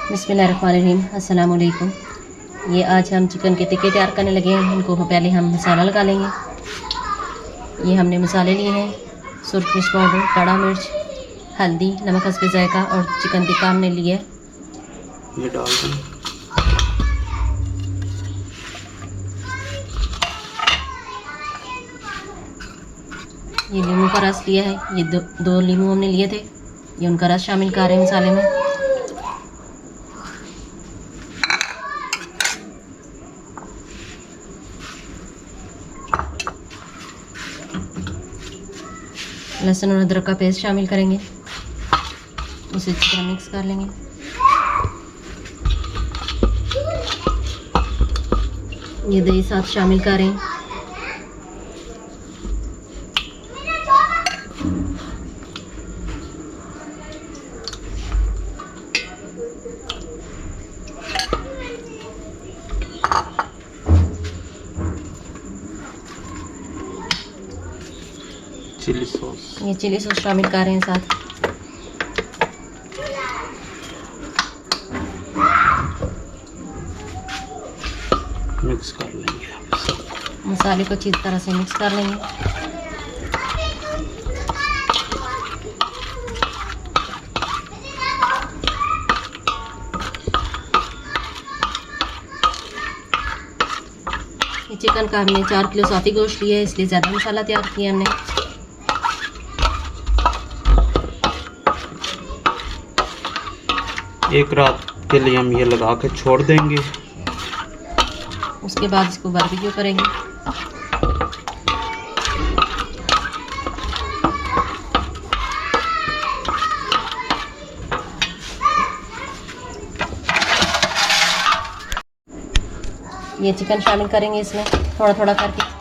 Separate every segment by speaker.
Speaker 1: बिस्मिल्लाहिर्रहमानिर्रहीम, अस्सलाम वालेकुम। ये आज हम चिकन के टिक्के तैयार करने लगे हैं। इनको पहले हम मसाला लगा लेंगे। ये हमने मसाले लिए हैं, सुरख मिर्च पाउडर, काड़ा मिर्च, हल्दी, नमक हस्बे जायका और चिकन टिक्का हमने लिया है।
Speaker 2: ये डाल दें।
Speaker 1: ये नींबू का रस लिया है। ये दो नींबू हमने लिए थे, ये उनका रस शामिल कर रहे हैं मसाले में। लहसुन और अदरक का पेस्ट शामिल करेंगे, उसे अच्छी तरह मिक्स कर लेंगे। ये दही साथ शामिल करें।
Speaker 2: चिली सॉस,
Speaker 1: ये चिली सॉस शामिल कर रहे हैं साथ।
Speaker 2: मिक्स कर लेंगे।
Speaker 1: मसाले को अच्छी तरह से मिक्स कर लेंगे। ये चिकन का हमने 4 किलो साफी गोश्त लिया है, इसलिए ज़्यादा मसाला तैयार किया हमने।
Speaker 2: एक रात के लिए हम ये लगा के छोड़ देंगे।
Speaker 1: उसके बाद इसको बारबेक्यू करेंगे। ये चिकन शामिल करेंगे इसमें थोड़ा थोड़ा करके।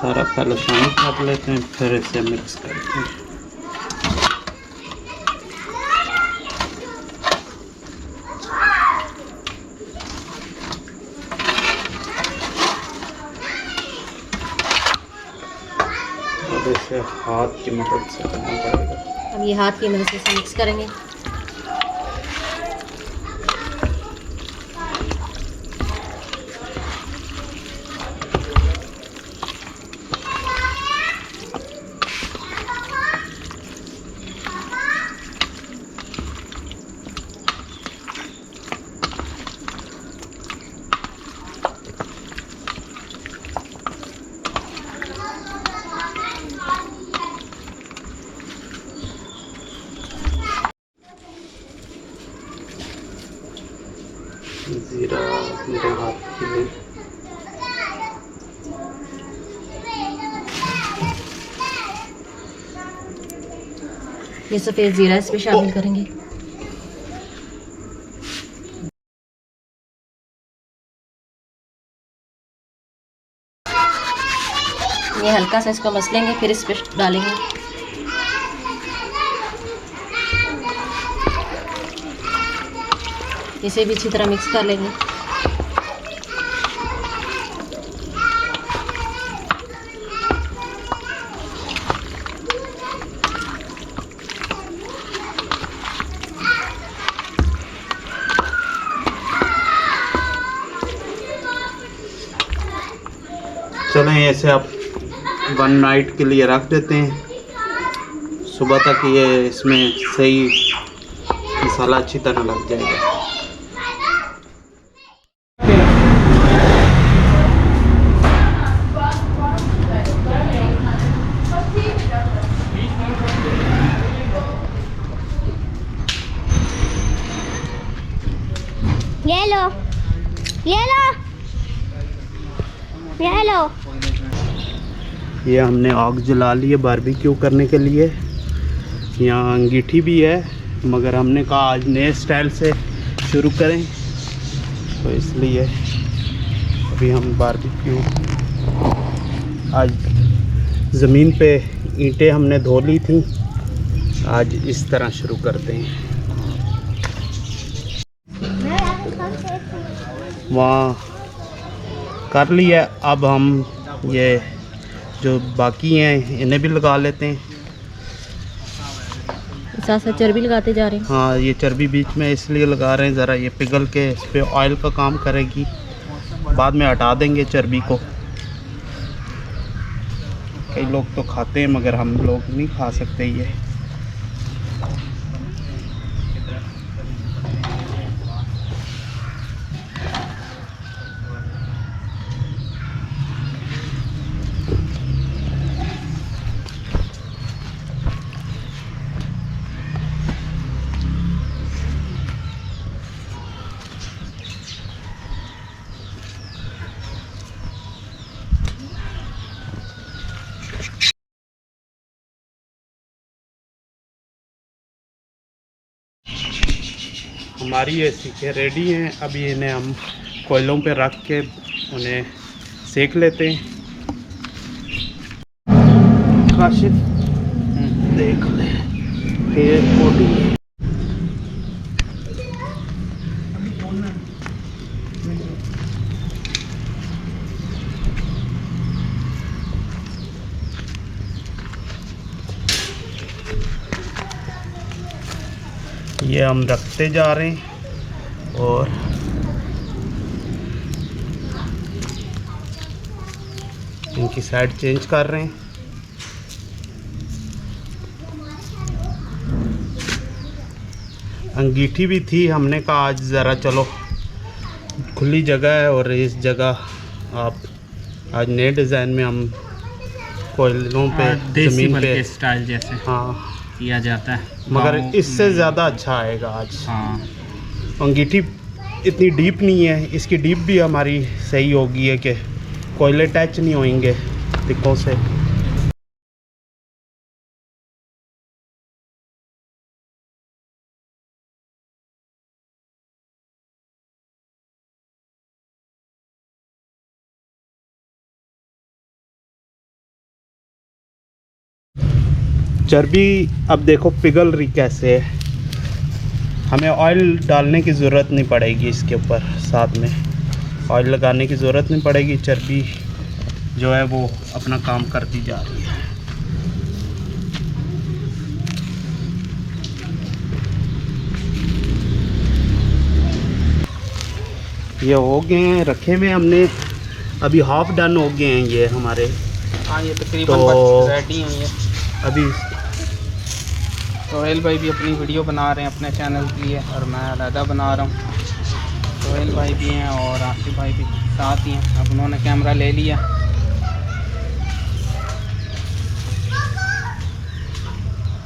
Speaker 2: सारा पहले शामिल कर लेते हैं, फिर इसे मिक्स करते हैं। अब इसे हाथ की मदद से करना पड़ेगा।
Speaker 1: अब ये हाथ की मदद से इसे मिक्स करेंगे।
Speaker 2: जीरा मेरे हाथ के लिए।
Speaker 1: ये सफ़ेद ज़ीरा इसमें शामिल करेंगे। ये हल्का सा इसको मसलेंगे, फिर इस पे डालेंगे। इसे भी अच्छी तरह मिक्स कर लेंगे।
Speaker 2: चलें ऐसे आप 1 नाइट के लिए रख देते हैं। सुबह तक ये इसमें सही मसाला अच्छी तरह लग जाएगा।
Speaker 3: ये लो, ये लो, ये लो।
Speaker 2: ये हमने आग जला ली है बारबेक्यू करने के लिए। यहाँ अंगीठी भी है, मगर हमने कहा आज नए स्टाइल से शुरू करें, तो इसलिए अभी हम बारबेक्यू आज ज़मीन पे ईंटें हमने धो ली थी, आज इस तरह शुरू करते हैं। वहाँ कर लिया, अब हम ये जो बाकी हैं इन्हें भी लगा लेते हैं।
Speaker 1: साथ साथ चर्बी लगाते जा रहे हैं।
Speaker 2: हाँ, ये चर्बी बीच में इसलिए लगा रहे हैं, ज़रा ये पिघल के इस पर ऑयल का काम करेगी, बाद में हटा देंगे चर्बी को। कई लोग तो खाते हैं मगर हम लोग नहीं खा सकते ये। हमारी ये सीखें रेडी हैं। अभी इन्हें हम कोयलों पे रख के उन्हें सेक लेते हैं। काशिफ देख ले फिर कोटिंग। ये हम रखते जा रहे हैं और इनकी साइड चेंज कर रहे हैं। अंगीठी भी थी, हमने कहा आज ज़रा चलो खुली जगह है और इस जगह आप आज नए डिज़ाइन में हम कोयलों पे ज़मीन पे
Speaker 4: स्टाइल जैसे
Speaker 2: हाँ
Speaker 4: किया जाता है,
Speaker 2: मगर इससे ज़्यादा अच्छा आएगा आज।
Speaker 4: हाँ,
Speaker 2: अंगीठी इतनी डीप नहीं है, इसकी डीप भी हमारी सही होगी है कि कोयले टच नहीं होंगे टिक्कों से। चर्बी अब देखो पिघल रही कैसे है। हमें ऑयल डालने की ज़रूरत नहीं पड़ेगी, इसके ऊपर साथ में ऑयल लगाने की ज़रूरत नहीं पड़ेगी। चर्बी जो है वो अपना काम करती जा रही है। ये हो गए हैं रखे हुए हमने, अभी हाफ डन हो गए हैं ये हमारे।
Speaker 4: हाँ, ये तकरीबन
Speaker 2: तो
Speaker 4: रेडी हैं ये।
Speaker 2: अभी
Speaker 4: सोहेल भाई भी अपनी वीडियो बना रहे हैं अपने चैनल के लिए और मैं अलहदा बना रहा हूँ। सोहेल भाई भी हैं और आसिफ भाई भी साथ ही हैं। अब उन्होंने कैमरा ले लिया।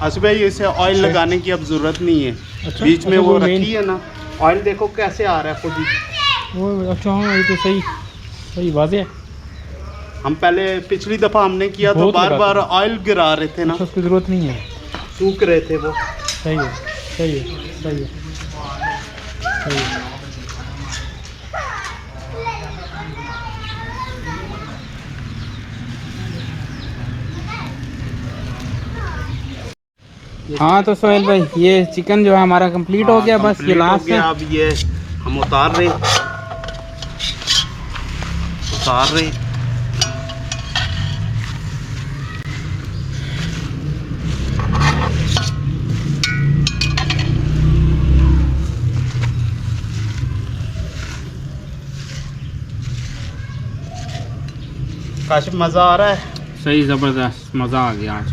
Speaker 2: आसिफ भाई इसे ऑयल लगाने की अब ज़रूरत नहीं है।
Speaker 4: अच्छा,
Speaker 2: बीच में
Speaker 4: अच्छा,
Speaker 2: वो
Speaker 4: वो
Speaker 2: रखी है ना, ऑयल देखो कैसे आ रहा है खुद ही।
Speaker 4: वो अच्छा, हाँ, ये तो सही सही वाज़े है।
Speaker 2: हम पहले पिछली दफ़ा हमने किया तो
Speaker 4: बहुत
Speaker 2: बार
Speaker 4: लगाते
Speaker 2: बार ऑयल गिरा रहे थे ना,
Speaker 4: अच्छा, उसकी ज़रूरत नहीं है।
Speaker 2: सूख रहे थे वो।
Speaker 4: सही है, सही है, सही है, सही है। हाँ तो सोहेल भाई ये चिकन जो है हमारा कंप्लीट हो गया, बस ये लास्ट है।
Speaker 2: अब ये हम उतार रहे काशिफ मज़ा आ रहा है?
Speaker 4: सही ज़बरदस्त मज़ा आ गया आज।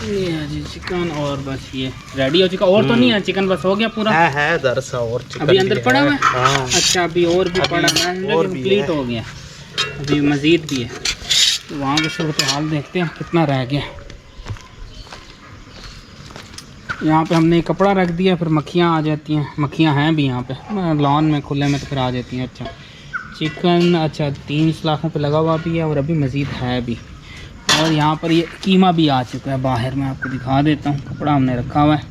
Speaker 4: ये है जी चिकन और बस ये रेडी हो चुका। और तो नहीं है चिकन, बस हो गया पूरा।
Speaker 2: है दरअसल और चिकन
Speaker 4: अभी अंदर
Speaker 2: भी
Speaker 4: पड़ा हुआ है।
Speaker 2: हाँ।
Speaker 4: अच्छा, अभी और भी पड़ा है,
Speaker 2: और भी
Speaker 4: कंप्लीट
Speaker 2: है।
Speaker 4: हो गया। अभी मज़ीद भी है, तो वहाँ की सूरत हाल देखते हैं कितना रह गया। यहाँ पे हमने कपड़ा रख दिया, फिर मक्खियाँ आ जाती हैं। मक्खियाँ हैं भी यहाँ पे लॉन में खुले में, तो फिर आ जाती हैं। अच्छा चिकन, अच्छा 3 सलाखों पे लगा हुआ भी है और अभी मज़ीद है भी। और यहाँ पर ये कीमा भी आ चुका है बाहर, मैं आपको दिखा देता हूँ। कपड़ा हमने रखा हुआ है,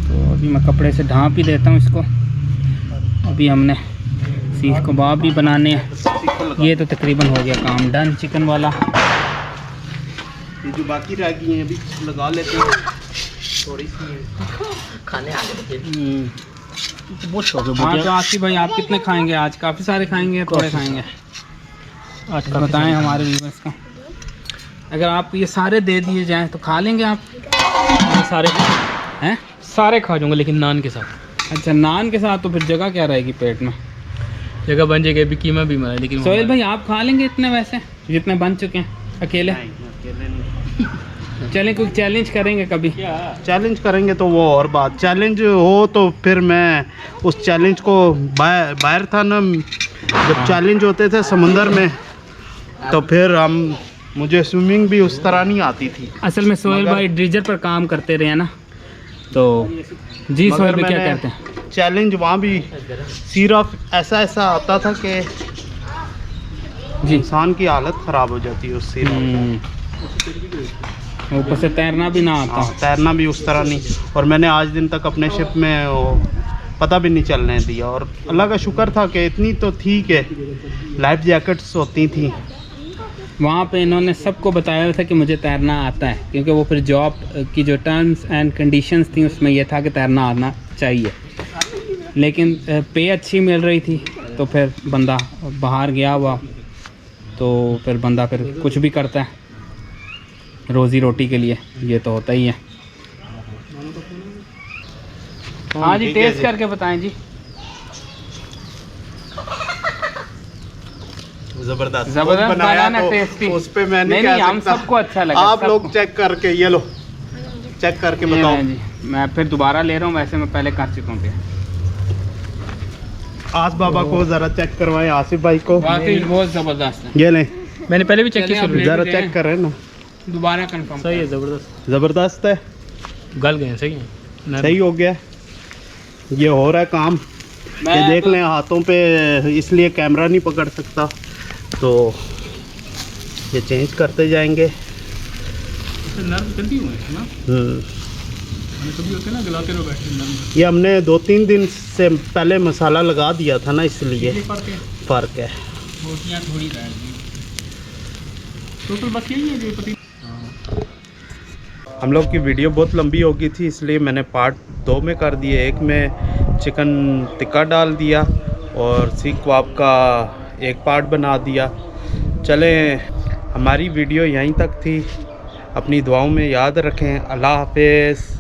Speaker 4: तो अभी मैं कपड़े से ढाँप ही देता हूँ इसको। अभी हमने सीख कबाब भी बनाने हैं। ये तो तकरीबन हो गया काम डन चिकन वाला।
Speaker 2: ये जो बाकी रह गई हैं अभी लगा लेते हैं थोड़ी सी
Speaker 1: खाने आ गए
Speaker 2: बहुत शौक है
Speaker 4: हाँ तो आसिफ भाई आप कितने खाएंगे आज? काफ़ी सारे खाएंगे या थोड़े खाएंगे?
Speaker 2: आज
Speaker 4: बताएं हमारे व्यूअर्स का। अगर आप ये सारे दे दिए जाएं तो खा लेंगे आप?
Speaker 5: सारे
Speaker 4: हैं?
Speaker 5: सारे खा जाऊंगा लेकिन नान के साथ।
Speaker 4: अच्छा नान के साथ तो फिर जगह क्या रहेगी पेट में?
Speaker 5: जगह बन जाएगी, अभी कीमा भी बना है लेकिन
Speaker 4: सोहेल भाई आप खा लेंगे इतने वैसे जितने बन चुके हैं अकेले? चलें कोई चैलेंज करेंगे कभी?
Speaker 2: चैलेंज करेंगे तो वो और बात, चैलेंज हो तो फिर मैं उस चैलेंज को बाहर था ना, जब चैलेंज होते थे समंदर में तो फिर मुझे स्विमिंग भी उस तरह नहीं आती थी।
Speaker 4: असल में सोहेल भाई ड्रीजर पर काम करते रहे ना, तो जी सोहेल भाई क्या कहते हैं?
Speaker 2: चैलेंज वहाँ भी सिर्फ ऐसा आता था कि
Speaker 4: जी
Speaker 2: इंसान की हालत ख़राब हो जाती है उससे।
Speaker 4: ऊपर से तैरना भी ना आता।
Speaker 2: तैरना भी उस तरह नहीं, और मैंने आज दिन तक अपने शिप में वो पता भी नहीं चलने दिया, और अल्लाह का शुक्र था कि इतनी तो थी कि लाइफ जैकेट्स होती थी।
Speaker 4: वहाँ पे इन्होंने सबको बताया था कि मुझे तैरना आता है, क्योंकि वो फिर जॉब की जो टर्म्स एंड कंडीशंस थी उसमें यह था कि तैरना आना चाहिए, लेकिन पे अच्छी मिल रही थी तो फिर बंदा बाहर गया हुआ, तो फिर बंदा फिर कुछ भी करता है रोज़ी रोटी के लिए, ये तो होता ही है। हाँ जी टेस्ट करके बताएं जी।
Speaker 2: जबरदस्त
Speaker 4: बनाया ना टेस्टी।
Speaker 2: उस पे मैं
Speaker 4: नहीं हम सबको अच्छा लगा।
Speaker 2: आप लोग चेक करके ये लो, चेक करके बताओ
Speaker 4: जी। मैं फिर दोबारा ले रहा हूँ, वैसे मैं पहले कर चुका हूँ।
Speaker 2: आस बाबा को जरा चेक करवाएं, आसिफ भाई को।
Speaker 4: वाकई बहुत ज़बरदस्त है।
Speaker 2: ये लें,
Speaker 5: मैंने पहले भी चेक
Speaker 4: चलिए,
Speaker 5: किया,
Speaker 2: जरा चेक कर रहे हैं ना,
Speaker 4: दोबारा कंफर्म।
Speaker 5: सही है, ज़बरदस्त
Speaker 2: ज़बरदस्त है,
Speaker 5: गल गए, सही है,
Speaker 2: सही हो गया। ये हो रहा है काम, ये देख लें हाथों पे, इसलिए कैमरा नहीं पकड़ सकता, तो ये चेंज करते जाएंगे।
Speaker 5: नर्म जल्दी हुए हैं ना, कभी होते ना गलाते रहो बैठे नर्म।
Speaker 2: ये हमने 2-3 दिन से पहले मसाला लगा दिया था ना, इसलिए फ़र्क है।
Speaker 4: रोटियाँ थोड़ी रह गई,
Speaker 5: टोटल बस यही है जो पति।
Speaker 2: हम लोग की वीडियो बहुत लंबी हो गई थी, इसलिए मैंने पार्ट 2 में कर दिए। एक में चिकन टिक्का डाल दिया और सीख कबाब का एक पार्ट बना दिया। चलें, हमारी वीडियो यहीं तक थी, अपनी दुआओं में याद रखें। अल्लाह हाफ़िज़।